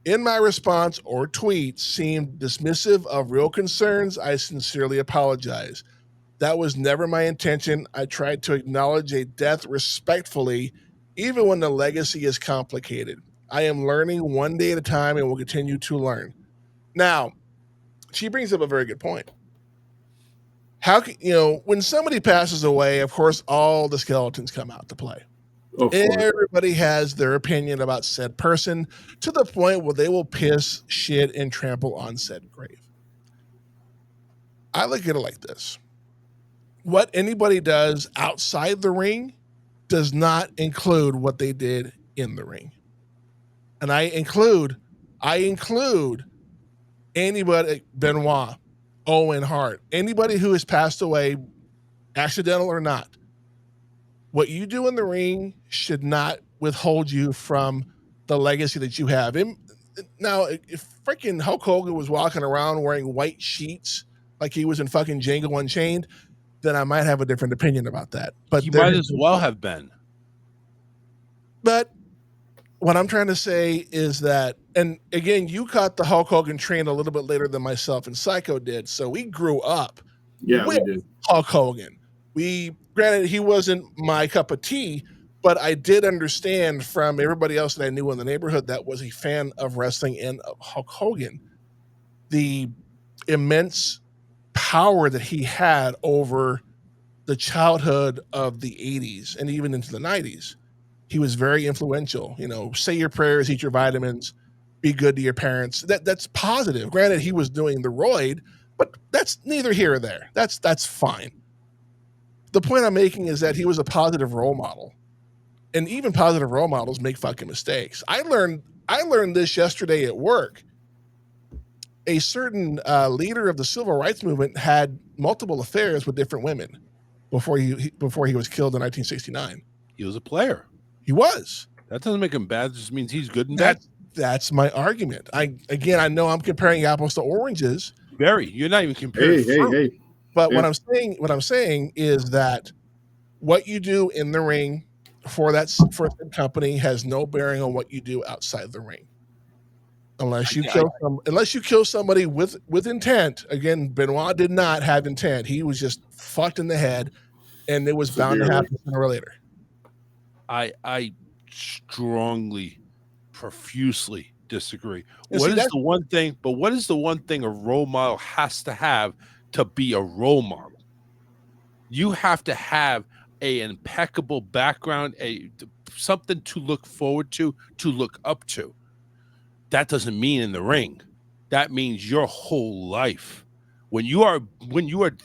In my response or tweet seemed dismissive of real concerns. I sincerely apologize. That was never my intention. I tried to acknowledge a death respectfully, even when the legacy is complicated. I am learning one day at a time and will continue to learn. Now, she brings up a very good point. How can, when somebody passes away, of course, all the skeletons come out to play. Everybody has their opinion about said person to the point where they will piss, shit, and trample on said grave. I look at it like this. What anybody does outside the ring does not include what they did in the ring. And I include anybody, Benoit, Owen Hart, anybody who has passed away, accidental or not. What you do in the ring should not withhold you from the legacy that you have. Now, if freaking Hulk Hogan was walking around wearing white sheets like he was in fucking Django Unchained, then I might have a different opinion about that. But he might as well have been. But what I'm trying to say is that, and again, you caught the Hulk Hogan train a little bit later than myself and Psycho did, so we grew up with we did. Hulk Hogan. Granted, he wasn't my cup of tea, but I did understand from everybody else that I knew in the neighborhood that was a fan of wrestling and of Hulk Hogan, the immense power that he had over the childhood of the 80s and even into the 90s. He was very influential. Say your prayers, eat your vitamins, be good to your parents. That's positive. Granted, he was doing the roid, but that's neither here or there. That's fine. The point I'm making is that he was a positive role model. And even positive role models make fucking mistakes. I learned this yesterday at work. A certain leader of the civil rights movement had multiple affairs with different women before he was killed in 1969. He was a player. He was. That doesn't make him bad. It just means he's good and bad. That's my argument. I know I'm comparing apples to oranges. Very. You're not even comparing. Hey. But what I'm saying is that what you do in the ring for that company has no bearing on what you do outside the ring. Unless you kill somebody with intent. Again, Benoit did not have intent. He was just fucked in the head, and it was bound to happen sooner or later. I strongly, profusely disagree. What is the one thing a role model has to have to be a role model? You have to have an impeccable background, something to look forward to look up to. That doesn't mean in the ring. That means your whole life. When you are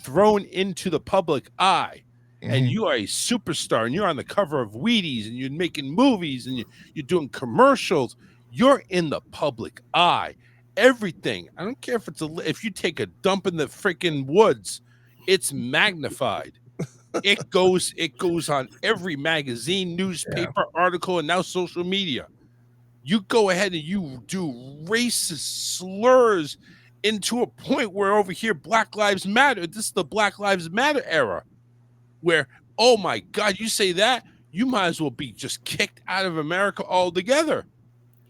thrown into the public eye, and you are a superstar, and you're on the cover of Wheaties, and you're making movies, and you're doing commercials, you're in the public eye. Everything. I don't care if you take a dump in the freaking woods, it's magnified. It goes on every magazine, newspaper, article, and now social media. You go ahead and you do racist slurs into a point where over here Black Lives Matter. This is the Black Lives Matter era where, oh my God, you say that, you might as well be just kicked out of America altogether.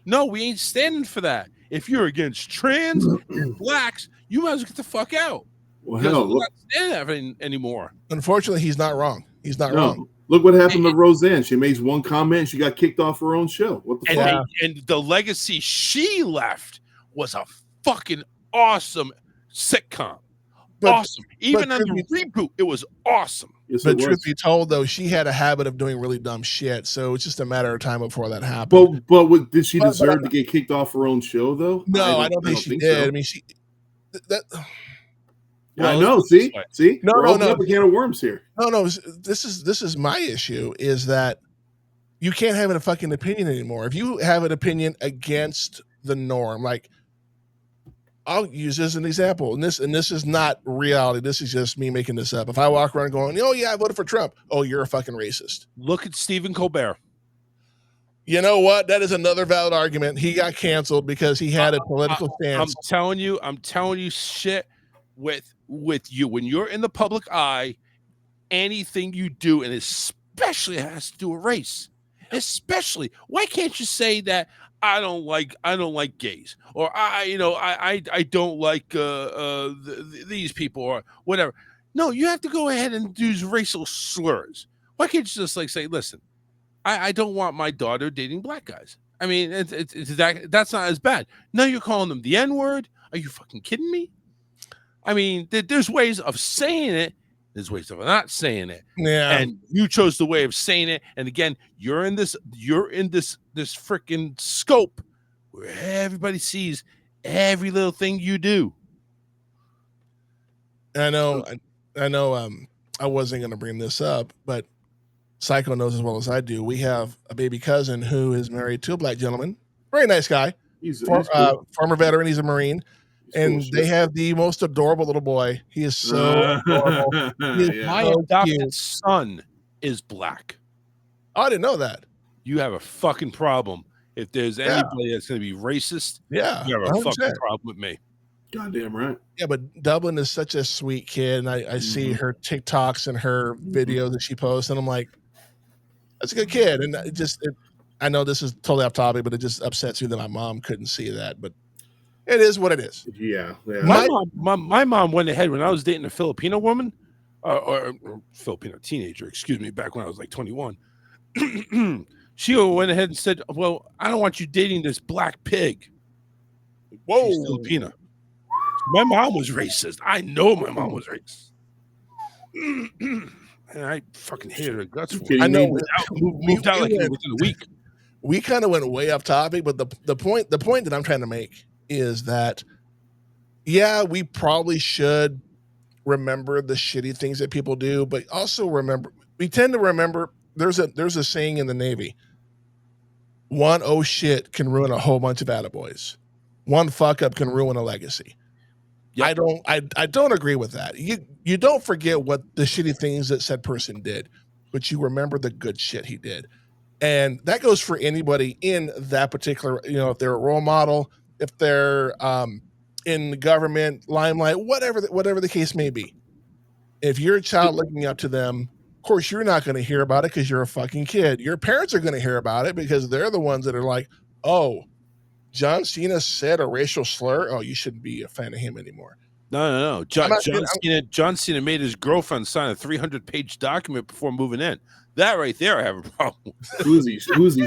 No, we ain't standing for that. If you're against trans and blacks, you might as well get the fuck out. Well, hell, we're not standing that anymore. Unfortunately, he's not wrong. He's not wrong. Look what happened to Roseanne. She made one comment and she got kicked off her own show. What the fuck? And the legacy she left was a fucking awesome sitcom. Awesome. Even on the reboot, it was awesome. Yes, but truth be told, though, she had a habit of doing really dumb shit. So it's just a matter of time before that happened. But did she deserve to get kicked off her own show, though? No, I don't think she did. So. I mean, I know. See, we're opening up a can of worms here. No. This is my issue. Is that you can't have a fucking opinion anymore. If you have an opinion against the norm, like I'll use this as an example, and this is not reality. This is just me making this up. If I walk around going, "Oh yeah, I voted for Trump," oh, you're a fucking racist. Look at Stephen Colbert. You know what? That is another valid argument. He got canceled because he had a political stance. I'm telling you shit with you. When you're in the public eye, anything you do, and especially it has to do with race. Especially, why can't you say that I don't like gays, or I don't like these people, or whatever? No, you have to go ahead and use racial slurs. Why can't you just say, listen, I don't want my daughter dating black guys. I mean, that's not as bad. Now you're calling them the N-word. Are you fucking kidding me? I mean, there's ways of saying it. There's ways of not saying it. Yeah. And you chose the way of saying it. And again, you're in this freaking scope where everybody sees every little thing you do. I know. I wasn't going to bring this up, but Psycho knows as well as I do. We have a baby cousin who is married to a black gentleman. Very nice guy. He's former veteran. He's a Marine. And they have the most adorable little boy. He is so adorable. My adopted son is black. Oh, I didn't know that. You have a fucking problem. If there's anybody that's going to be racist, you have a 100%. Fucking problem with me. Goddamn right. Yeah, but Dublin is such a sweet kid. And I see her TikToks and her videos that she posts, and I'm like, that's a good kid. And I know this is totally off topic, but it just upsets me that my mom couldn't see that. But it is what it is. Yeah. My mom went ahead when I was dating a Filipino woman, or Filipino teenager, excuse me, back when I was like 21. She went ahead and said, "Well, I don't want you dating this black pig." Whoa, she's Filipina. My mom was racist. I know my mom was racist. And I fucking hated her guts for it. I know. Moved out like within a week. We kind of went way off topic, but the point that I'm trying to make is that, yeah, we probably should remember the shitty things that people do, but also we tend to remember there's a saying in the Navy: one oh shit can ruin a whole bunch of attaboys. One fuck up can ruin a legacy. Yep. I don't agree with that. You don't forget what the shitty things that said person did, but you remember the good shit he did. And that goes for anybody in that particular, if they're a role model, if they're in the government, limelight, whatever the case may be. If you're a child looking up to them, of course, you're not going to hear about it because you're a fucking kid. Your parents are going to hear about it because they're the ones that are like, oh, John Cena said a racial slur. Oh, you shouldn't be a fan of him anymore. No. John Cena made his girlfriend sign a 300-page document before moving in. That right there, I have a problem. Who's he?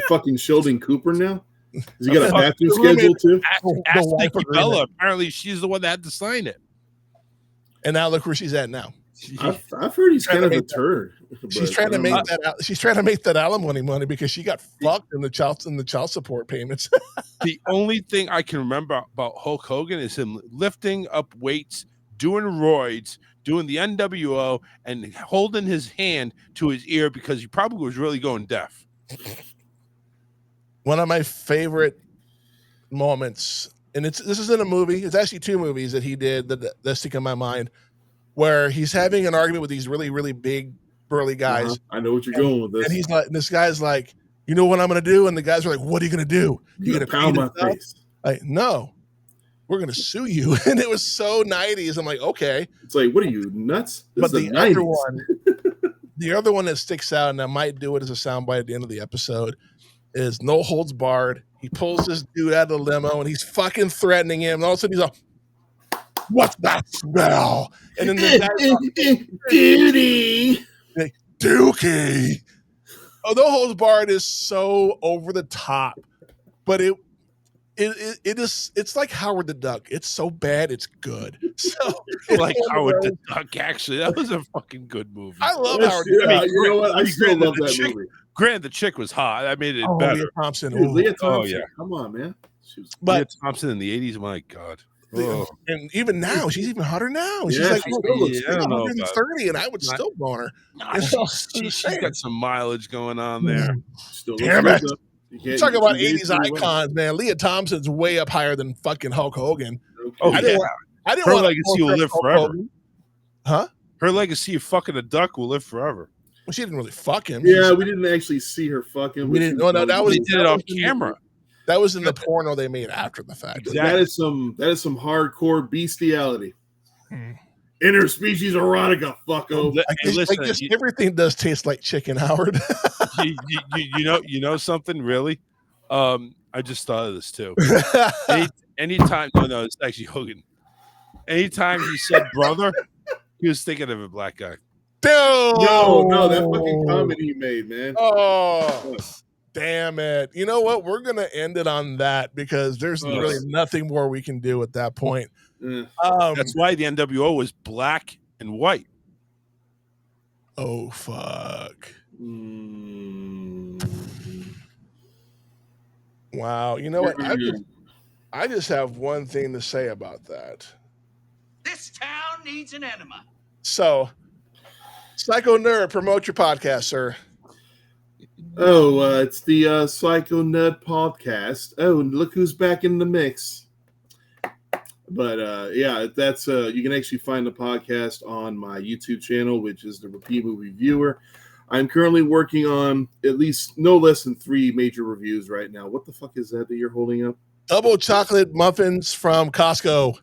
Fucking Sheldon Cooper now? Has he got a bathroom schedule too? Ask Nikki Bella. Apparently, she's the one that had to sign it. And now look where she's at now. I've heard he's kind of a turd. She's trying to make that. She's trying to make that alimony money because she got fucked in the child support payments. The only thing I can remember about Hulk Hogan is him lifting up weights, doing roids, doing the NWO, and holding his hand to his ear because he probably was really going deaf. One of my favorite moments, and this isn't a movie. It's actually two movies that he did that stick in my mind, where he's having an argument with these really, really big, burly guys. I know what you're going with this. And he's like, this guy's like, you know what I'm going to do? And the guys are like, what are you going to do? You're going to pound my face. Like, no, we're going to sue you. And it was so 90s. I'm like, okay. It's like, what are you, nuts? But the other one that sticks out, and I might do it as a soundbite at the end of the episode, is No Holds Barred. He pulls this dude out of the limo, and he's fucking threatening him. And all of a sudden, he's like, what's that smell? And then the guy's Duty. like, Dookie. Oh, No Holds Barred is so over the top, but it's like Howard the Duck. It's so bad, it's good. So like Howard the Duck, actually, that was a fucking good movie. I love Howard the Duck. You know what? I still love that movie. Granted, the chick was hot. I made it better. Leah Thompson. Dude, Leah Thompson. Yeah. Come on, man. Leah Thompson in the 80s. My God. And even now, she's even hotter now. She's like, I don't know, 130, and I would still bone her. She's got some mileage going on there. Damn it. Talking about 80s icons, man. Leah Thompson's way up higher than fucking Hulk Hogan. Oh, I didn't Her legacy will live forever. Huh? Her legacy of fucking a duck will live forever. Well, she didn't really fuck him. Yeah, we didn't actually see her fucking. We didn't. No, that was. They did it off camera. That was in the porno they made after the fact. Exactly. That is some hardcore bestiality. Interspecies erotica, fucko. I guess everything does taste like chicken, Howard. you know something really? I just thought of this too. Anytime, no, it's actually Hogan. Anytime he said brother, he was thinking of a black guy. No, that fucking comment he made, man. Oh, damn it. You know what? We're going to end it on that because there's really nothing more we can do at that point. That's why the NWO was black and white. Oh, fuck. Wow. You know what? I just have one thing to say about that. This town needs an enema. So, Psycho Nerd, promote your podcast, sir. Oh, it's the Psycho Nerd podcast. Oh, and look who's back in the mix. But yeah, that's you can actually find the podcast on my YouTube channel, which is the Repeat Movie Viewer. I'm currently working on at least no less than 3 major reviews right now. What the fuck is that you're holding up? Double chocolate muffins from Costco.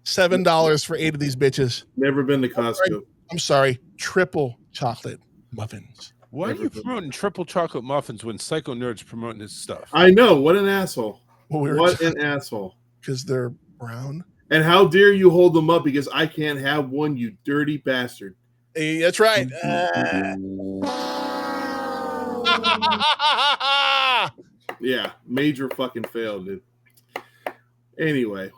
$7 for 8 of these bitches. Never been to Costco. I'm sorry. Triple chocolate muffins. Why are you promoting triple chocolate muffins when Psycho Nerd's promoting his stuff? I know. What an asshole. What an asshole. Because they're brown. And how dare you hold them up because I can't have one, you dirty bastard. Hey, that's right. Yeah, major fucking fail, dude. Anyway,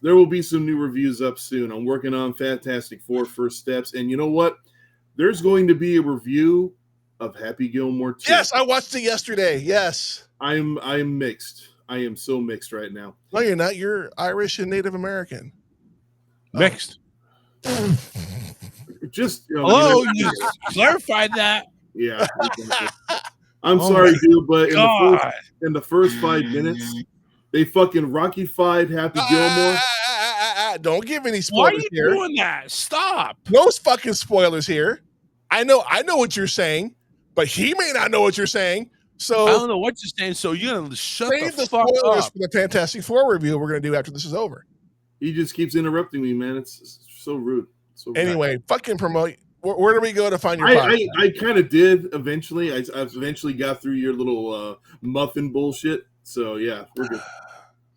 There will be some new reviews up soon. I'm working on Fantastic Four First Steps, and you know what? There's going to be a review of Happy Gilmore 2. Yes, I watched it yesterday. Yes. I'm mixed. I am so mixed right now. No, you're not. You're Irish and Native American. Mixed. Just you clarified that. Yeah. I'm sorry, dude, but in the first 5 minutes, they fucking Rocky-fied Happy Gilmore. Don't give any spoilers. Why are you here. doing that? Stop. No fucking spoilers here. I know what you're saying, but he may not know what you're saying. So I don't know what you're saying. So you're gonna shut the fuck spoilers up for the Fantastic Four review we're gonna do after this is over. He just keeps interrupting me, man. It's so rude. So anyway, fucking promote. Where do we go to find your podcast? I kind of did eventually. I eventually got through your little muffin bullshit. So yeah, we're good.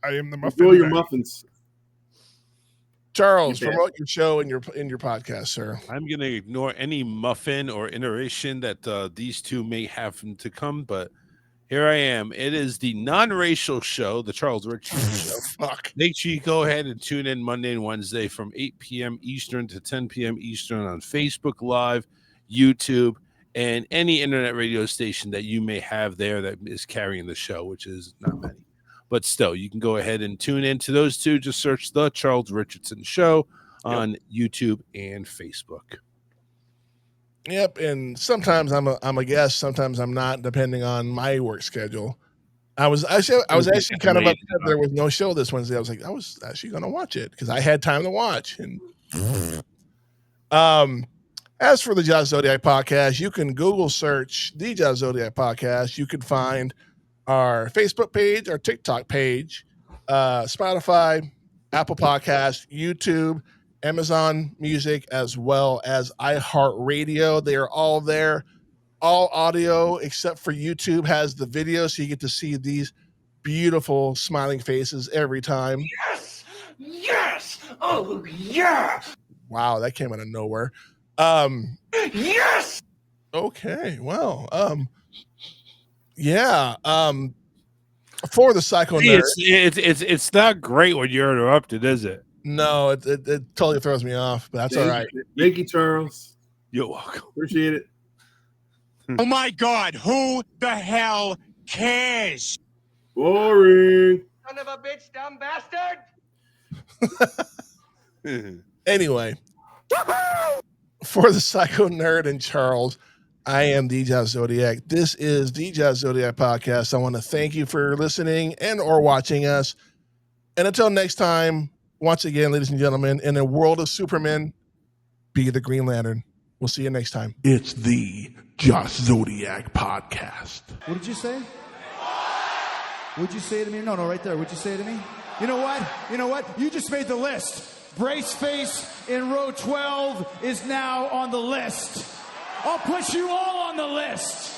I am the muffin. Enjoy your muffins. Charles, promote your show and your podcast, sir. I'm going to ignore any muffin or iteration that these two may have to come, but here I am. It is the non-racial show, the Charles Richardson Show. Fuck. Make sure you go ahead and tune in Monday and Wednesday from 8 p.m. Eastern to 10 p.m. Eastern on Facebook Live, YouTube, and any internet radio station that you may have there that is carrying the show, which is not many. But still, you can go ahead and tune into those two. Just search The Charles Richardson Show on YouTube and Facebook. Yep, and sometimes I'm a guest, sometimes I'm not, depending on my work schedule. I was actually kind of upset there was no show this Wednesday. I was actually going to watch it because I had time to watch. And as for the Jazz Zodiac podcast, you can Google search the Jazz Zodiac podcast. You can find our Facebook page, our TikTok page, Spotify, Apple Podcasts, YouTube, Amazon Music, as well as iHeartRadio. They are all there. All audio except for YouTube has the video, so you get to see these beautiful smiling faces every time. Yes! Yes! Oh, yeah! Wow, that came out of nowhere. Yes! Okay, well, yeah. For the Psycho Nerd, it's not great when you're interrupted, is it? No, it totally throws me off, but that's all right. Thank you, Charles. You're welcome. Appreciate it. Oh my God, who the hell cares? Boring. Son of a bitch, dumb bastard! Anyway, for the Psycho Nerd and Charles, I am the Jazz Zodiac. This is the Jazz Zodiac podcast. I want to thank you for listening and or watching us. And until next time, once again, ladies and gentlemen, in a world of Superman, be the Green Lantern. We'll see you next time. It's the Jazz Zodiac podcast. What did you say? Would you say it to me? No, right there. Would you say it to me? You know what? You just made the list. Brace face in row 12 is now on the list. I'll put you all on the list.